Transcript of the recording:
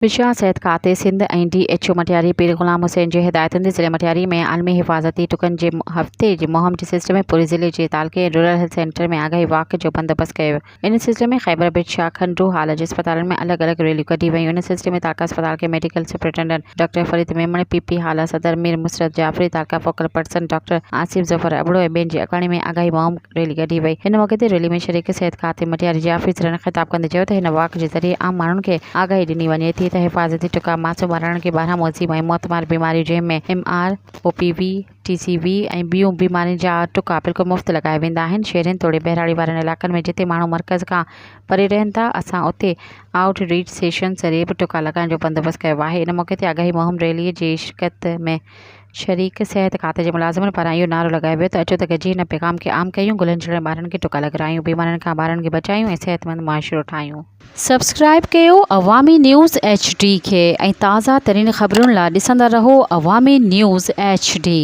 विशा सेहत खाते सिंध ऐं DHO मटियारी पीर ग़ुलाम हुसैन जी हिदायतुनि ते ज़िले मटियारी में आलमी हिफ़ाज़ती टुकनि जे हफ़्ते जी मुहिम जे सिलसिले में पूरे ज़िले जे तालके ऐं रूरल हेल्थ सेंटर में आगाही वाक जो बंदोबस्त कयो वियो। इन सिलसिले में ख़ैबर बिट शाह खंडू हाल जे अस्पतालनि में अलॻि अलॻि रैलियूं कढी वयूं। इन सिलसिले में तालका अस्पताल के medical superintendent doctor Farid Memon, PP Hala सदर Mir Musarrat Jafri, taluka focal person doctor Asif Zafar Abro ऐं ॿियनि जी अॻवानी में आगाही मुहिम रैली कढी वई। हिन मौक़े ते रैली में शरीक सेहत खाते मटियारी जाफ़री सर ख़िताब कंदे चयो त हिन वाक जे ज़रिए आम माण्हुनि खे आगाही ॾिनी वञे थी त हिफ़ाज़ती टुका मासूम ॿारनि खे 12 मौज़ूम ऐं मुअतबर बीमारियूं जंहिंमें MR, OPV, TCV ऐं ॿियूं बीमारियुनि जा टुका बिल्कुलु मुफ़्त लॻाया वेंदा आहिनि। शहरनि तोड़े बहिराड़ी वारनि इलाइक़नि में जिते माण्हू मर्कज़ खां परे रहनि था, असां उते आउटरीच सेशन ज़रिए बि टुका लॻाइण जो बंदोबस्त कयो आहे। इन मौक़े ते आगाही मुहिम रैलीअ जी शिरकत में शरीक सेहत खाते जे मुलाज़िमनि पारां इहो नारो लॻायो वियो त अचो त गॾिजी हिन पैगाम खे आम कयूं, गुलनि जड़नि ॿारनि खे टुका लॻारायूं, बीमारियुनि खां ॿारनि खे बचायूं ऐं सेहतमंद मुआशिरो ठाहियूं। सब्सक्राइब कयो अवामी न्यूज़ HD खे ऐं ताज़ा तरीन ख़बरुनि लाइ ॾिसंदा रहो अवामी न्यूज़ HD।